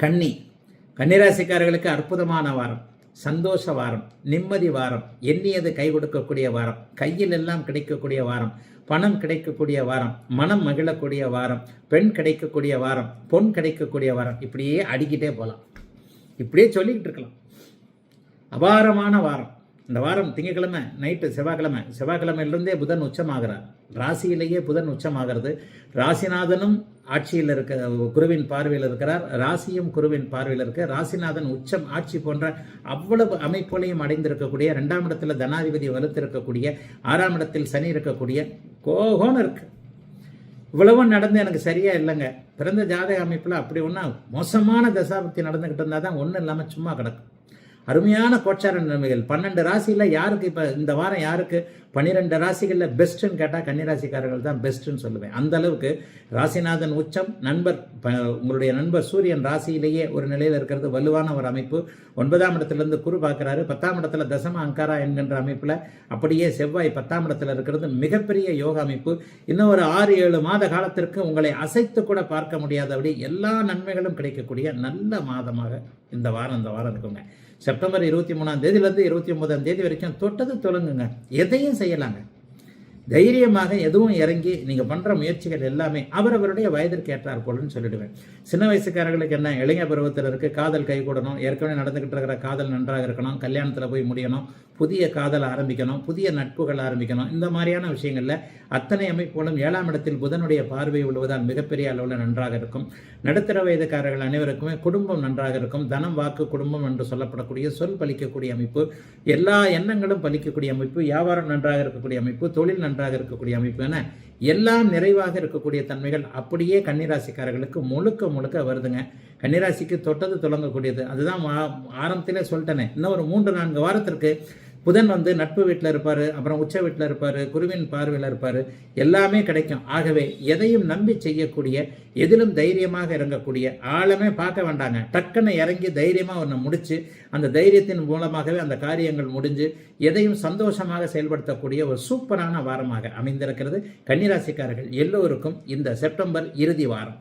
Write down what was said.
கன்னிராசிக்காரர்களுக்கு அற்புதமான வாரம், சந்தோஷ வாரம், நிம்மதி வாரம், எண்ணியது கை கொடுக்கக்கூடிய வாரம், கையில் எல்லாம் கிடைக்கக்கூடிய வாரம், பணம் கிடைக்கக்கூடிய வாரம், மனம் மகிழக்கூடிய வாரம், பெண் கிடைக்கக்கூடிய வாரம், பொன் கிடைக்கக்கூடிய வாரம், இப்படியே அடிக்கிட்டே போகலாம். இப்படியே சொல்லிக்கிட்டு இருக்கலாம். அபாரமான வாரம். இந்த வாரம் திங்கக்கிழமை நைட்டு செவ்வாய்க்கிழமையிலிருந்தே புதன் உச்சமாகிறார். ராசியிலேயே புதன் உச்சமாகிறது. ராசிநாதனும் ஆட்சியில் இருக்க குருவின் பார்வையில் இருக்கிறார். ராசியும் குருவின் பார்வையில் இருக்க ராசிநாதன் உச்சம் ஆட்சி போன்ற அவ்வளவு அமைப்புகளையும் அடைந்திருக்கக்கூடிய, 2ஆம் இடத்துல தனாதிபதி வலுத்திருக்கக்கூடிய, 6ஆம் இடத்தில் சனி இருக்கக்கூடிய கோகோன்னு இருக்கு. இவ்வளவும் நடந்து எனக்கு சரியா இல்லைங்க. பிறந்த ஜாதக அமைப்பில் அப்படி ஒன்றா மோசமான தசாபக்தி நடந்துக்கிட்டு இருந்தால் தான் ஒன்றும் இல்லாமல் சும்மா கிடக்கும். அருமையான கோச்சார நிலைமைகள். 12 ராசியில் யாருக்கு இப்போ இந்த வாரம் யாருக்கு 12 ராசிகளில் பெஸ்ட்டுன்னு கேட்டால் கன்னிராசிக்காரர்கள் தான் பெஸ்ட்டுன்னு சொல்லுவேன். அந்த அளவுக்கு ராசிநாதன் உச்சம், உங்களுடைய நண்பர் சூரியன் ராசியிலேயே ஒரு நிலையில் இருக்கிறது வலுவான ஒரு அமைப்பு. 9ஆம் இடத்துலேருந்து குரு பார்க்குறாரு. 10ஆம் இடத்துல தசம அங்காரா என்கின்ற அமைப்பில் அப்படியே செவ்வாய் 10ஆம் இடத்துல இருக்கிறது மிகப்பெரிய யோக அமைப்பு. இன்னும் ஒரு 6-7 மாத காலத்திற்கு உங்களை அசைத்து கூட பார்க்க முடியாதபடி எல்லா நன்மைகளும் கிடைக்கக்கூடிய நல்ல மாதமாக இந்த வாரம் இருக்குங்க. செப்டம்பர் 23ஆம் தேதியிலேருந்து 29ஆம் தேதி வரைக்கும் தொட்டது தொடங்குங்க. எதையும் செய்யலாங்க. தைரியமாக எதுவும் இறங்கி நீங்கள் பண்ணுற முயற்சிகள் எல்லாமே அவரவருடைய வயதிற்கு ஏற்றார் போலன்னு சொல்லிடுவேன். சின்ன வயசுக்காரர்களுக்கு என்ன, இளைஞ பருவத்தில் இருக்குது, காதல் கை கூடணும், ஏற்கனவே நடந்துக்கிட்டு இருக்கிற காதல் நன்றாக இருக்கணும், கல்யாணத்தில் போய் முடியணும், புதிய காதல் ஆரம்பிக்கணும், புதிய நட்புகள் ஆரம்பிக்கணும். இந்த மாதிரியான விஷயங்களில் அத்தனை அமைப்புகளும் 7ஆம் இடத்தில் புதனுடைய பார்வை விழுவதால் மிகப்பெரிய அளவில் நன்றாக இருக்கும். நடுத்தர வயதுக்காரர்கள் அனைவருக்குமே குடும்பம் நன்றாக இருக்கும். தனம், வாக்கு, குடும்பம் என்று சொல்லப்படக்கூடிய சொல் பலிக்கக்கூடிய அமைப்பு, எல்லா எண்ணங்களும் பலிக்கக்கூடிய அமைப்பு, வியாபாரம் நன்றாக இருக்கக்கூடிய அமைப்பு, தொழில் நன்றாக இருக்கக்கூடிய அமைப்பு என எல்லாம் நிறைவாக இருக்கக்கூடிய தன்மைகள் அப்படியே கன்னிராசிக்காரர்களுக்கு முழுக்க வருதுங்க. கன்னிராசிக்கு தொட்டது தொடங்கக்கூடியது. அதுதான் ஆரம்பத்திலே சொல்லிட்டேனே. இன்னும் ஒரு 3-4 வாரத்திற்கு புதன் நட்பு வீட்டில் இருப்பார், அப்புறம் உச்ச வீட்டில் இருப்பார், குருவின் பார்வையில் இருப்பார். எல்லாமே கிடைக்கும். ஆகவே எதையும் நம்பி செய்யக்கூடிய, எதிலும் தைரியமாக இறங்கக்கூடிய, ஆழமே பார்க்க வேண்டாங்க. டக்குன்னு இறங்கி தைரியமாக ஒன்று முடிச்சு அந்த தைரியத்தின் மூலமாகவே அந்த காரியங்கள் முடிஞ்சு எதையும் சந்தோஷமாக செயல்படுத்தக்கூடிய ஒரு சூப்பரான வாரமாக அமைந்திருக்கிறது கன்னிராசிக்காரர்கள் எல்லோருக்கும் இந்த செப்டம்பர் இறுதி வாரம்.